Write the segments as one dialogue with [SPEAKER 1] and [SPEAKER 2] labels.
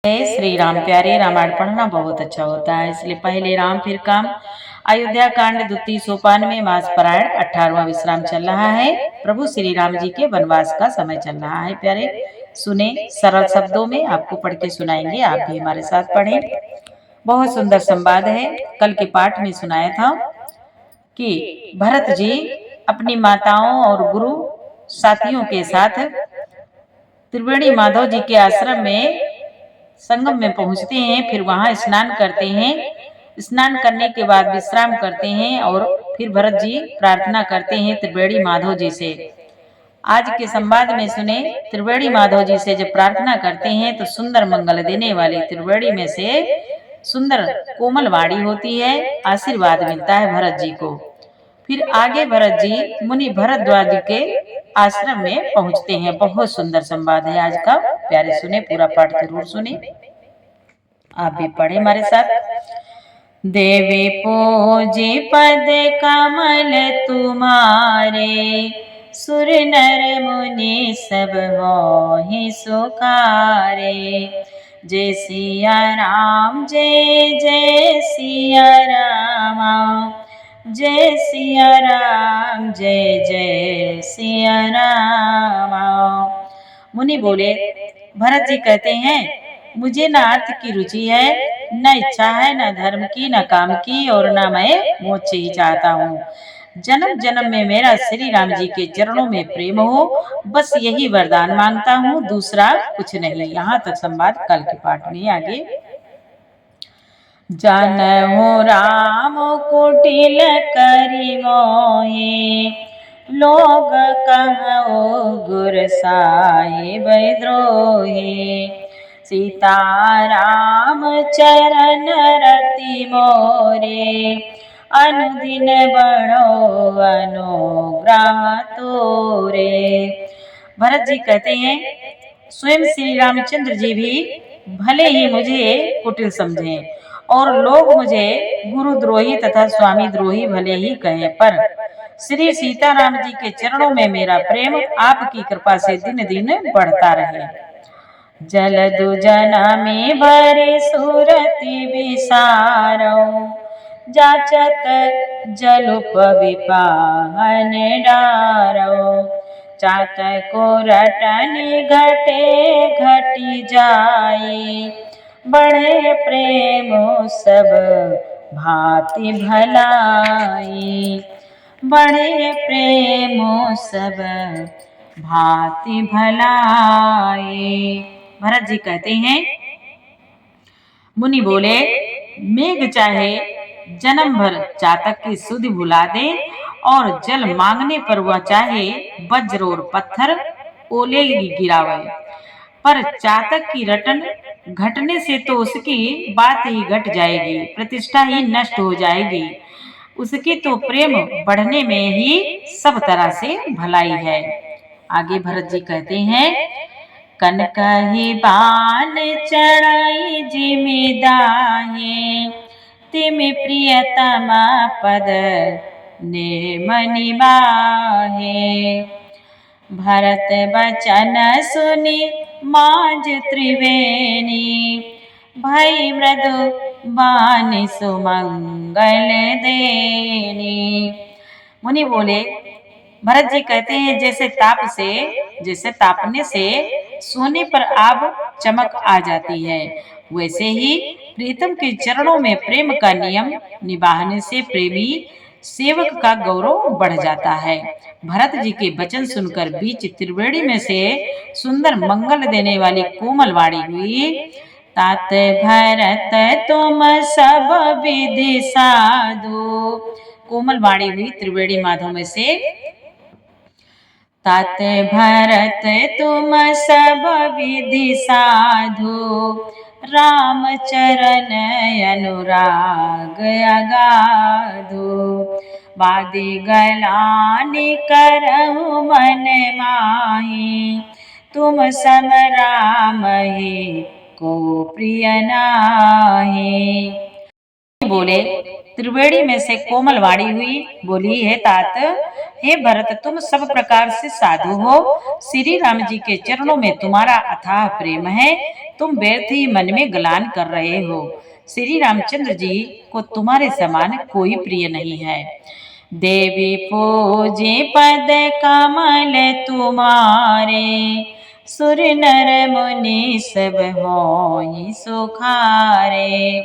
[SPEAKER 1] जय श्री राम। प्यारे रामायण पढ़ना बहुत अच्छा होता है, इसलिए पहले राम फिर काम। अयोध्या कांड द्वितीय सोपान में मास पारायण 18वां विश्राम चल रहा है। प्रभु श्री राम जी के वनवास का समय चल रहा है। प्यारे सुने, सरल शब्दों में आपको पढ़ के सुनाएंगे, आप भी हमारे साथ पढ़ें। बहुत सुंदर संवाद है। कल के पाठ में सुनाया था कि भरत जी अपनी माताओं और गुरु साथियों के साथ त्रिवेणी माधव जी के आश्रम में संगम में पहुंचते हैं। फिर वहां स्नान करते हैं। स्नान करने के बाद विश्राम करते हैं और फिर भरत जी प्रार्थना करते हैं त्रिवेणी माधव जी से। आज के संवाद में सुने, त्रिवेणी माधव जी से जब प्रार्थना करते हैं तो सुंदर मंगल देने वाली त्रिवेणी में से सुंदर कोमल वाणी होती है, आशीर्वाद मिलता है भरत जी को। फिर आगे भरत जी मुनि भरद्वाज जी के आश्रम में पहुंचते हैं। बहुत सुंदर संवाद है आज का। प्यारे सुने, पूरा पाठ जरूर सुने, आप भी पढ़े हमारे साथ। देवी पूजी पद कमल तुम्हारे, सुर नर मुनि सब मोहि सुखारे। जय सिया राम, जय जय सिया राम, जय सिया राम, जय जय सिया राम। मुनि बोले, भरत जी कहते हैं, मुझे न अर्थ की रुचि है, न इच्छा है, न धर्म की, न काम की, और न मैं मोक्ष ही चाहता हूँ। जन्म जन्म में मेरा श्री राम जी के चरणों में प्रेम हो, बस यही वरदान मांगता हूँ, दूसरा कुछ नहीं। यहाँ तक संवाद कल के पाठ में। आगे, जानहु राम कुटिल करि मोहि, लोग कहु गुर साहिब द्रोही। सीता राम चरण रति मोरे, अनुदिन बढ़ो अनुग्रह तोरे। भरत जी कहते हैं, स्वयं श्री रामचंद्र जी भी भले ही मुझे कुटिल समझे और लोग मुझे गुरुद्रोही तथा स्वामी द्रोही भले ही कहें, पर श्री सीताराम जी के चरणों में मेरा प्रेम आपकी कृपा से दिन दिन बढ़ता रहे। जलदु जनमी भरी सुरति विसारो, जाचत जलुप विपाहन डारो। चातको रटनि घटे घटी जाई, बढ़े प्रेम सब भांति भलाई। बढ़े प्रेम सब भांति भलाई। भरत जी कहते हैं, मुनि बोले, मेघ चाहे जन्म भर चातक की सुधि भुला दे, और जल मांगने पर वह चाहे वज्र और पत्थर ओले गिरावे, पर चातक की रटन घटने से तो उसकी बात ही घट जाएगी, प्रतिष्ठा ही नष्ट हो जाएगी। उसके तो प्रेम बढ़ने में ही सब तरह से भलाई है। आगे भरत जी कहते हैं, कनकहि बान चढ़ाई जिमिदाहे, तिमि प्रियतमा पद ने मनि बाहे। भरत बचन सुनि माज त्रिवेणी, भई मृदु बानि सुमंगल देनी। मुनि बोले, भरत जी कहते हैं, जैसे तापने से सोने पर आग चमक आ जाती है, वैसे ही प्रीतम के चरणों में प्रेम का नियम निभाने से प्रेमी सेवक का गौरव बढ़ जाता है। भरत जी के वचन सुनकर बीच त्रिवेणी में से सुंदर मंगल देने वाली कोमल वाणी हुई। तात भरत तुम सब विधि साधु। कोमल वाणी हुई त्रिवेणी माधव में से। तात भरत तुम सब विधि साधु, राम चरण अनुराग अगाधु। वादी गलानि करहु मन माहि, तुम सम राम ही को प्रिय नाही। बोले, त्रिवेणी में से कोमल वाणी हुई, बोली, हे तात, हे भरत, तुम सब प्रकार से साधु हो। श्री राम जी के चरणों में तुम्हारा अथाह प्रेम है। तुम व्यर्थ ही मन में गलान कर रहे हो। श्री रामचंद्र जी को तुम्हारे समान कोई प्रिय नहीं है। देवी पूजे पद कमल तुम्हारे, सुर नर मुनि सब होई सुखारे।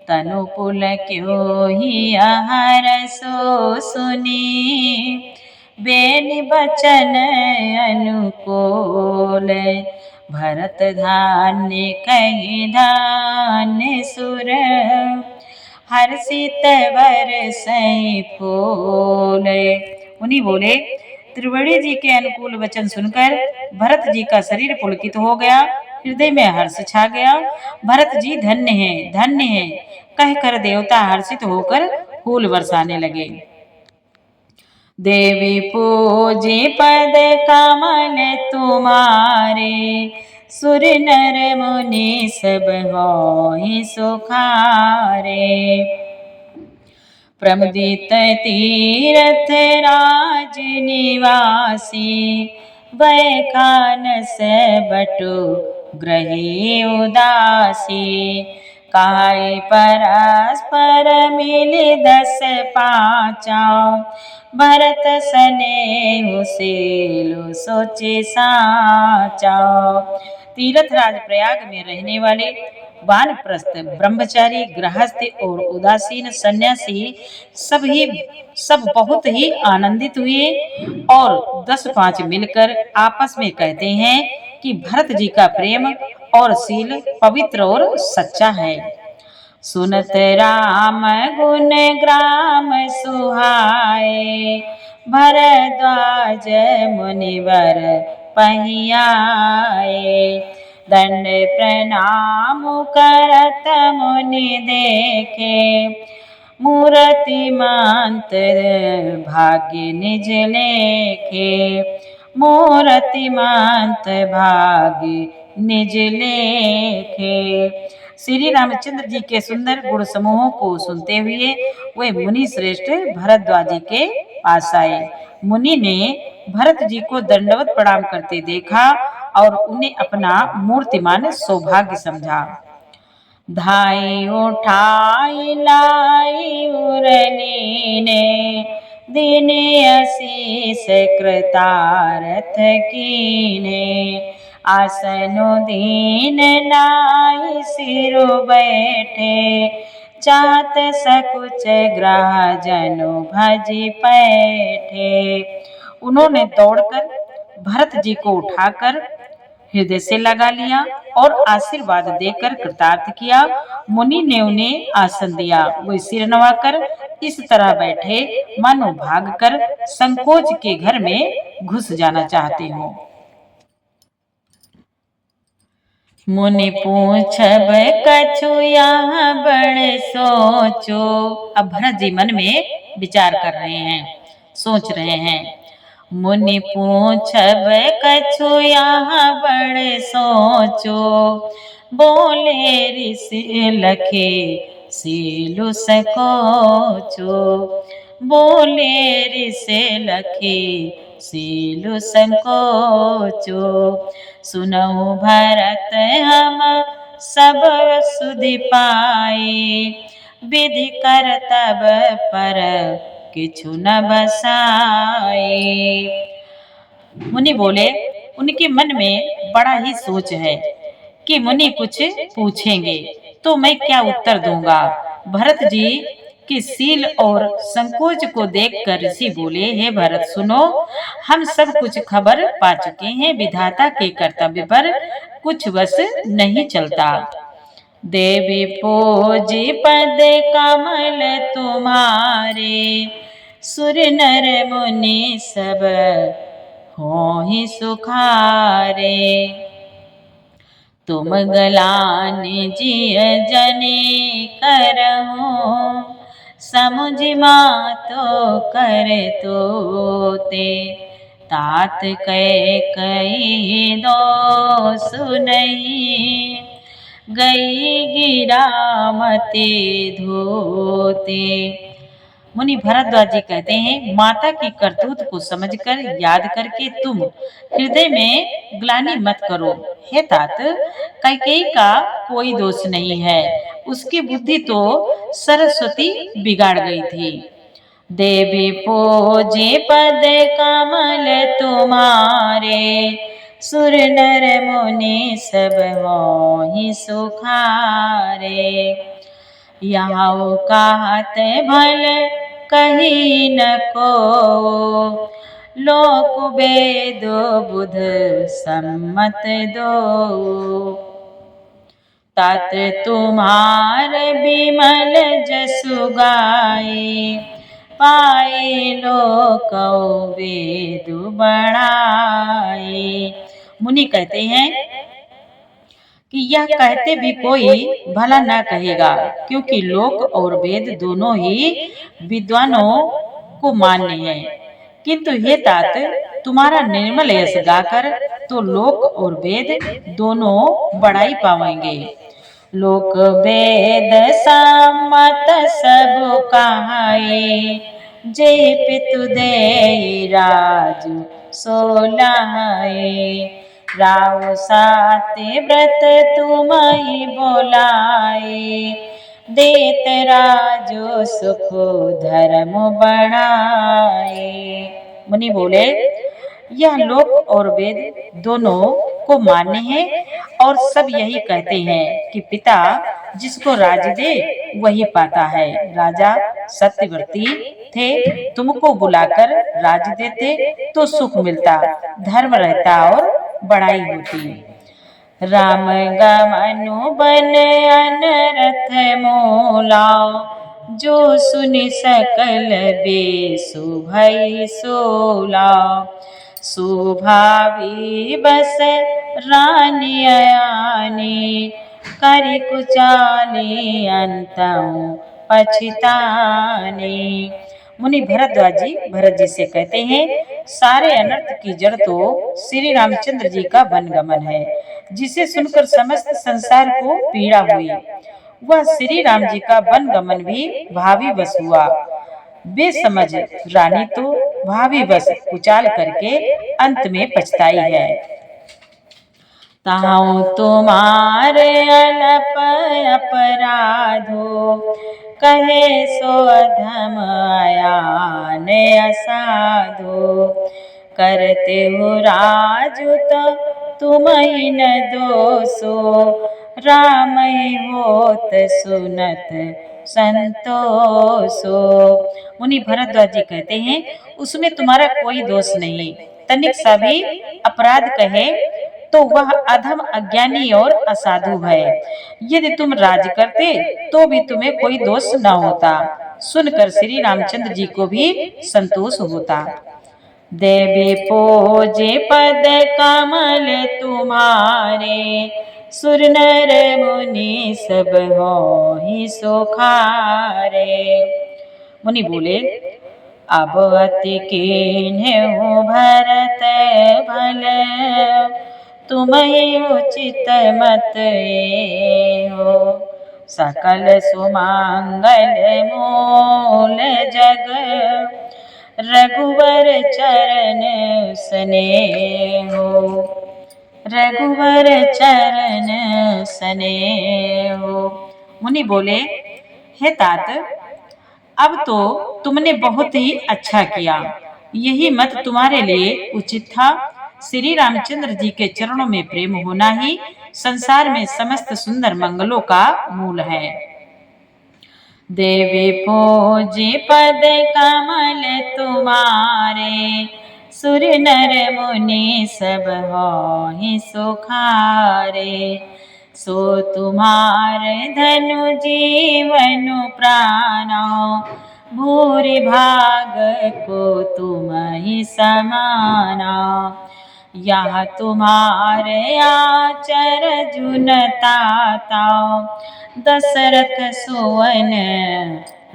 [SPEAKER 1] तनु पुल क्यों ही आहार सो सुनी, बेनि बचन अनुकूल। भरत धान्य कहि धान्य सुर, हर्षित बरसई फूल। मुनि बोले, त्रिवेणी जी के अनुकूल वचन सुनकर भरत जी का शरीर पुलकित हो गया, हृदय में हर्ष छा गया। भरत जी धन्य है, धन्य है कहकर देवता हर्षित होकर फूल बरसाने लगे। देवी पूजे पद कमल तुम्हारे, सुर नर मुनि सब होई सुखारे। प्रमुदित तीरथ राज निवासी, वैखानस बटु ग्रही उदासी। काय परस्पर मिली दस पाँचा, भरत सनेहु सेलु सोचे साचा। तीर्थराज प्रयाग में रहने वाले वानप्रस्थ, ब्रह्मचारी, गृहस्थ और उदासीन सन्यासी सब बहुत ही आनंदित हुए और 10-5 मिलकर आपस में कहते हैं कि भरत जी का प्रेम और शील पवित्र और सच्चा है। सुनत राम गुण ग्राम सुहाए, भरद्वाज मुनिवर पहियाए। दंड प्रणाम करत मुनि देखे, मूर्तिमंत भाग्य निज लेखे। मूर्तिमंत भाग्य निज लेखे। श्री रामचंद्र जी के सुंदर गुण समूहों को सुनते हुए वे मुनि श्रेष्ठ भरद्वाज जी के पास आए। मुनि ने भरत जी को दंडवत प्रणाम करते देखा और उन्हें अपना मूर्तिमान सौभाग्य समझा। धाई उठाई लाई उरलीने, दिन आशीष कृतार्थ कीने। आसनो दीन नाई सिरु बैठे, चाहत सकुच ग्रह जनु भजी पैठे। उन्होंने दौड़कर भरत जी को उठाकर हृदय से लगा लिया और आशीर्वाद देकर कृतार्थ किया। मुनि ने उन्हें आसन दिया। वे सिर नवाकर इस तरह बैठे मानो भागकर संकोच के घर में घुस जाना चाहते हो। मुनि पूछब कछु यहाँ बड़ सोचो। अब भरत जी मन में विचार कर रहे हैं, सोच रहे हैं। मुनि पूछब कछु यहाँ बड़ सोचो, बोले ऋषि लखे सीलु सकोचो। बोले ऋषि लखे सीलु संकोचो। सुनऊ भरत हम सब सुधि पाए, विधि करतब पर किछु न बसाए। मुनि बोले, उनके मन में बड़ा ही सोच है कि मुनि कुछ पूछेंगे तो मैं क्या उत्तर दूंगा। भरत जी की सील और संकोच को देखकर ऋषि बोले, हे भरत सुनो, हम सब कुछ खबर पा चुके हैं। विधाता के कर्तव्य पर कुछ वश नहीं चलता। देवी पूजी पद कमल तुम्हारे, सुर नर मुनि सब होहि सुखारे। तुम गलान जिय जने करहो, समुझ मातो कर तोते। तात कह कई दो सुनई, गई गिरा मते धोते। मुनि भरद्वाज जी कहते हैं, माता की करतूत को समझकर याद करके तुम हृदय में ग्लानि मत करो। हे तात, कैकेयी का कोई दोष नहीं है, उसकी बुद्धि तो सरस्वती बिगाड़ गई थी। देवी पूजे पद कमल तुम्हारे, सुर नर मुनि सब मोहि सुखारे। यहाँ कहत भल कही न को, लोक वेद बुध सम्मत दो। तात तुम्हार बिमल जसु गाए, पाए लोक वेद बढ़ाए। मुनि कहते हैं कि यह कहते भी कोई भला ना कहेगा, क्योंकि लोक और वेद दोनों ही विद्वानों को मान्य है। किंतु हे तात, तुम्हारा निर्मल यश गाकर तो लोक और वेद दोनों बढ़ाई पावेंगे। लोक वेद सम्मत सब कहाए, जे पितु दे राजु सोलाए। राव साते व्रत तुम्हि बोलाए, देत राजो सुख धर्म बढ़ाए। मुनि बोले, यह लोक और वेद दोनों को मान्य है और सब यही कहते हैं कि पिता जिसको राज दे वही पाता है। राजा सत्यव्रती थे, तुमको बुलाकर राज देते तो सुख मिलता, धर्म रहता और बढ़ाई होती। राम गमनु बन अनरथ मोला, जो सुनि सकल बेसु भई सोला। सुभावी बस रानी आनी, करि कुचाली अंतउ पछितानी। मुनि भरद्वाज जी से कहते हैं, सारे अनर्थ की जड़ तो श्री रामचंद्र जी का वनगमन है, जिसे सुनकर समस्त संसार को पीड़ा हुई। वह श्री राम जी का वनगमन भी भावी वश हुआ। बेसमझ रानी तो भावी वश कुचाल करके अंत में पछताई है। ताहु तुम्हारे अलप अपराधो, कहे सो अधम आयान असाधो। करते हो राजु तो तुम्हि न दोषो, राम होत सुनत संतोषो। मुनि भरद्वाज जी कहते हैं, उसमें तुम्हारा कोई दोष नहीं। तनिक सा भी अपराध कहे तो वह अधम, अज्ञानी और असाधु है। यदि तुम राज करते तो भी तुम्हें कोई दोष न होता। सुनकर श्री रामचंद्र जी को भी संतोष होता। देवी पूजे पद कमल तुम्हारे, सुर नर मुनि सब होहि सुखारे। मुनि बोले, अब अति कीन्हु भरत भल, तुम्हि उचित मत हो। सकल सुमंगल मूल जग, रघुवर चरण स्नेहो। रघुवर चरण स्नेहो। मुनि बोले, हे तात, अब तो तुमने बहुत ही अच्छा किया। यही मत तुम्हारे लिए उचित था। श्री रामचंद्र जी के चरणों में प्रेम होना ही संसार में समस्त सुंदर मंगलों का मूल है। देवी पूजे पद कमल तुम्हारे, सुर नर मुनि सब होहि सुखारे। सो तुम्हार धनु जीवनु प्राणो, भूरि भाग को तुम्हि समाना। यह तुम्हारे आचर जुन ताता, दशरथ सुवन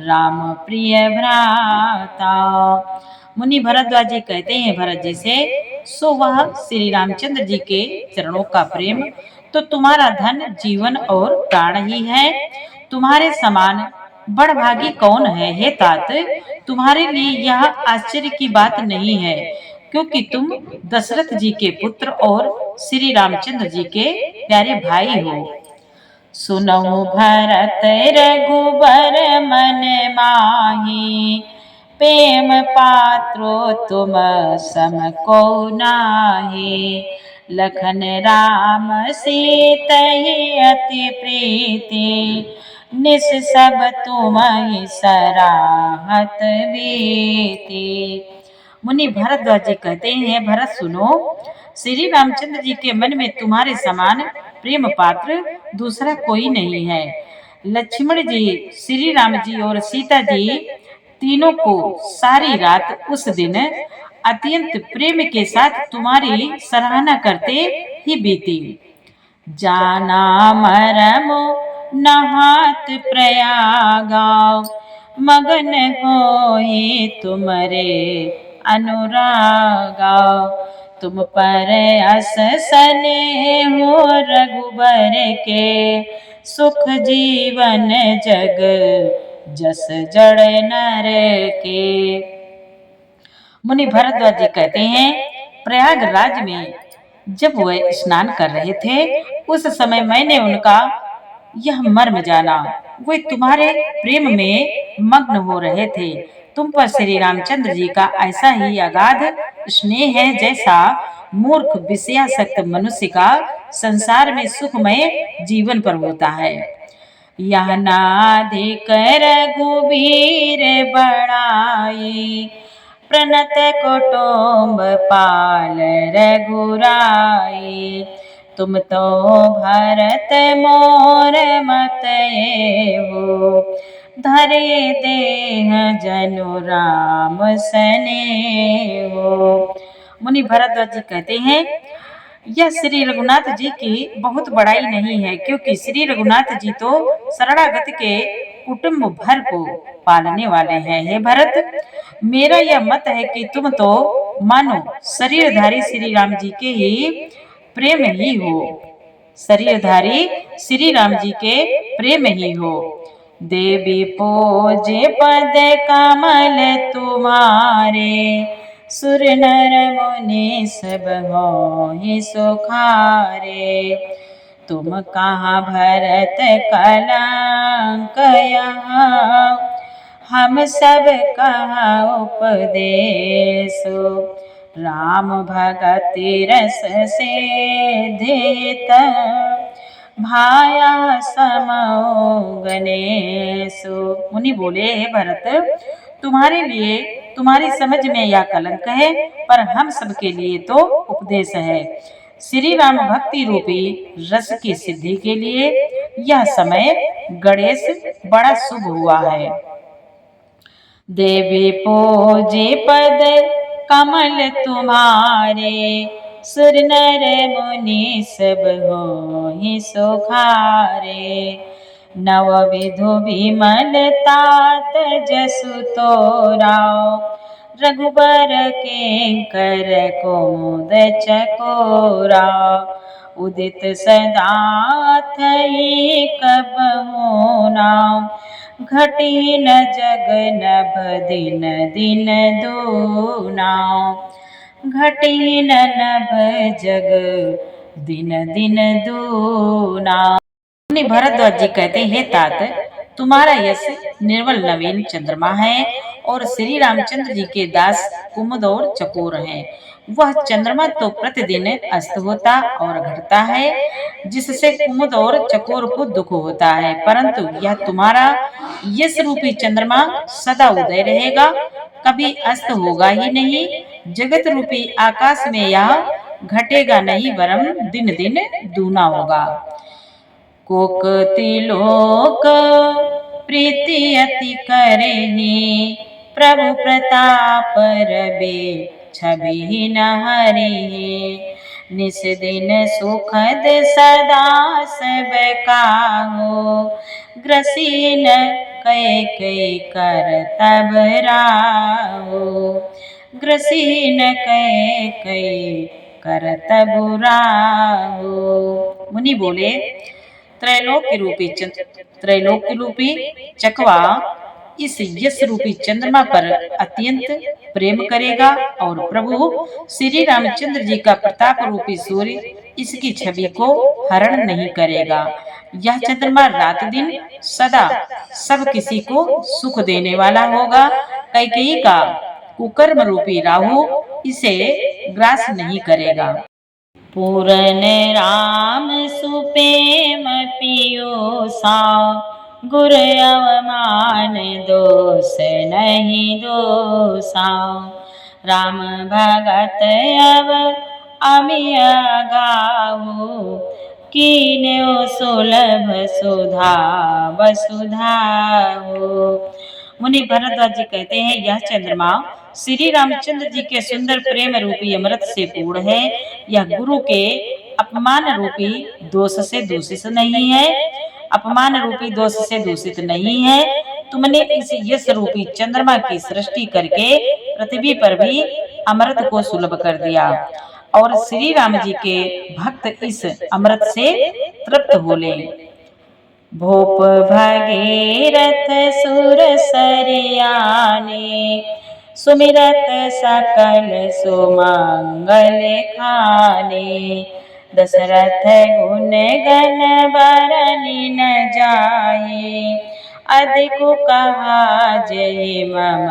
[SPEAKER 1] राम प्रिय भ्राता। मुनि भरद्वाज जी कहते हैं भरत जी से, सो वह श्री रामचंद्र जी के चरणों का प्रेम तो तुम्हारा धन जीवन और प्राण ही है। तुम्हारे समान बड़भागी कौन है हे तात। तुम्हारे लिए यह आश्चर्य की बात नहीं है, क्योंकि तुम दशरथ जी के पुत्र और श्री रामचंद्र जी के प्यारे भाई हो। सुनहु भरत रघुबर मन माही, प्रेम पात्रो तुम सम को नाहि। लखन राम सीतहि अति प्रीति, निस सब तुम्हि सराहत बीती। मुनि भरद्वाज जी कहते हैं, भरत सुनो, श्री रामचंद्र जी के मन में तुम्हारे समान प्रेम पात्र दूसरा कोई नहीं है। लक्ष्मण जी, श्री राम जी और सीता जी तीनों को सारी रात उस दिन अत्यंत प्रेम के साथ तुम्हारी सराहना करते ही बीती। जाना मरम नहात प्रयागा, मगन होए तुमरे अनुरागा। तुम पर अस सने हो रघुबर के, सुख जीवन जग जस जड़ नर के। मुनि भरद्वाज जी कहते हैं, प्रयागराज में जब वह स्नान कर रहे थे, उस समय मैंने उनका यह मर्म जाना। वे तुम्हारे प्रेम में मग्न हो रहे थे। तुम पर श्री रामचंद्र जी का ऐसा ही अगाध स्नेह है, जैसा मूर्ख विषयासक्त मनुष्य का संसार में सुखमय जीवन पर होता है। यह नाधिक रघुबीर बड़ाई, प्रणत कुटुम्ब पाल रघुराई। तुम तो भरत मोर मत हो, धरे देह जनु राम सने हो। मुनि भरद्वाज जी कहते हैं, यह श्री रघुनाथ जी की बहुत बड़ाई नहीं है, क्योंकि श्री रघुनाथ जी तो शरणागत के कुटुंब भर को पालने वाले हैं। हे भरत, मेरा यह मत है कि तुम तो मानो शरीरधारी श्री राम जी के ही प्रेम ही हो, शरीरधारी श्री राम जी के प्रेम ही हो। देवी पूजे पद कमल तुम्हारे, सुर नर मुनि सब होहि सुखारे। तुम कहाँ भरत कलंक यहाँ, हम सब कहाँ उपदेशो। राम भगति रस से देत, भाया समो गणेशो। मुनि बोले, हे भरत, तुम्हारे लिए तुम्हारी समझ में यह कलंक है, पर हम सबके लिए तो उपदेश है। श्री राम भक्ति रूपी रस की सिद्धि के लिए यह समय गणेश बड़ा शुभ हुआ है। देवी पूजे पद कमल तुम्हारे, सुर नर मुनि सब होहि सुखारे। नव विधु विमल तात जसु तोराव, रघुबर के कर कुमुद चकोरा। उदित सदा थई कबहु नाम, घटी न जग नभ दिन दिन दूना। घटी न नभ जग दिन दिन दूना। मुनि भरद्वाज जी कहते हैं, हे तात, तुम्हारा यश निर्मल नवीन चंद्रमा है और श्री रामचंद्र जी के दास कुमुद और चकोर हैं। वह चंद्रमा तो प्रतिदिन अस्त होता और घटता है, जिससे कुमुद और चकोर को दुख होता है, परंतु यह तुम्हारा यश रूपी चंद्रमा सदा उदय रहेगा, कभी अस्त होगा ही नहीं। जगत रूपी आकाश में यह घटेगा नहीं, वरन दिन दिन दूना होगा। कोकति लोक प्रीति अति करेहि, प्रभु प्रताप रवि छवि न हरिहि। निस दिन सुखद सदा सब काहू, ग्रसीन कै कै कर तब राहु। ग्रसीन कै कै कर तब राहु। मुनि बोले, त्रैलोक्य रूपी चकवा इस यश रूपी चंद्रमा पर अत्यंत प्रेम करेगा और प्रभु श्री रामचंद्र जी का प्रताप रूपी सूर्य इसकी छवि को हरण नहीं करेगा। यह चंद्रमा रात दिन सदा सब किसी को सुख देने वाला होगा। कैकेयी का कुकर्म रूपी राहु इसे ग्रास नहीं करेगा। पूरन राम सुपेम पियूसा, गुर अवमान दोष नहीं दोषा। राम भगत अव अमिय गाहु, कीन्यो सुलभ सुधा वसुधा हो। मुनि भरद्वाज जी कहते हैं, यह चंद्रमा श्री रामचंद्र जी के सुंदर प्रेम रूपी अमृत से पूर्ण है। यह गुरु के अपमान रूपी दोष से दूषित नहीं है, अपमान रूपी दोष से दूषित नहीं है। तुमने इस यश रूपी चंद्रमा की सृष्टि करके पृथ्वी पर भी अमृत को सुलभ कर दिया और श्री राम जी के भक्त इस अमृत से तृप्त होले। भूप भगीरथ सुर सरियाने, सुमिरत सकल सुमंगल खाने। दशरथ गुण गण बरनि न जाए, अधिक कहा जय मम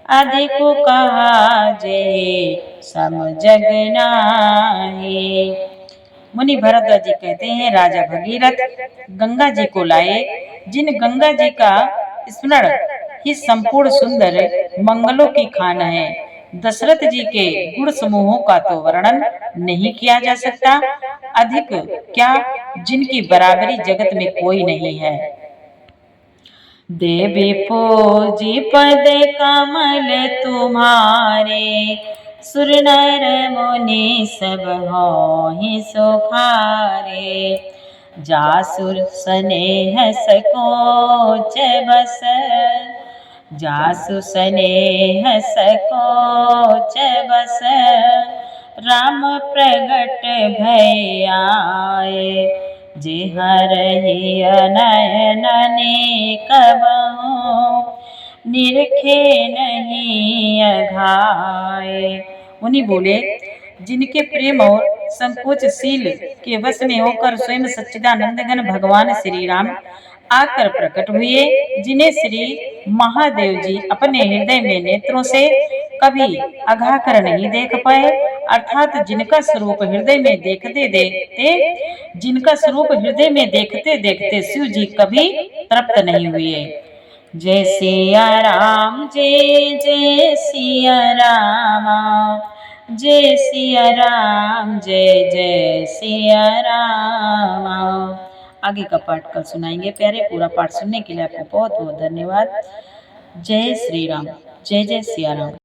[SPEAKER 1] अधिक कहा जय सम जग नाहि। मुनि भरद्वाज जी कहते हैं, राजा भगीरथ गंगा जी को लाए, जिन गंगा जी का स्मरण ही संपूर्ण सुंदर मंगलों की खान है। दशरथ जी के गुण समूहों का तो वर्णन नहीं किया जा सकता, अधिक क्या जिनकी बराबरी जगत में कोई नहीं है। देवी पूजी पद कमल तुम्हारे, सुर नर मुनि सब होहि सुखारे। जासुर स्नेह सकोच बस, जासु स्नेह सकोच बस। राम प्रगट भय आए, जे हरहि नयन अनेक बहु, निरखे नहीं अघाए। मुनि बोले, जिनके प्रेम और संकोचशील के वश में होकर स्वयं सच्चिदानंद घन भगवान श्री राम आकर प्रकट हुए, जिन्हें श्री महादेव जी अपने हृदय में नेत्रों से कभी अघा कर नहीं देख पाए, अर्थात जिनका स्वरूप हृदय में देखते देखते शिव जी कभी तृप्त नहीं हुए। जय सिया राम जय जय सिया रामा, जय सिया राम जय जय सिया रामा। आगे का पाठ कल सुनाएंगे प्यारे। पूरा पाठ सुनने के लिए आपको बहुत बहुत धन्यवाद। जय श्री राम, जय जय सिया राम।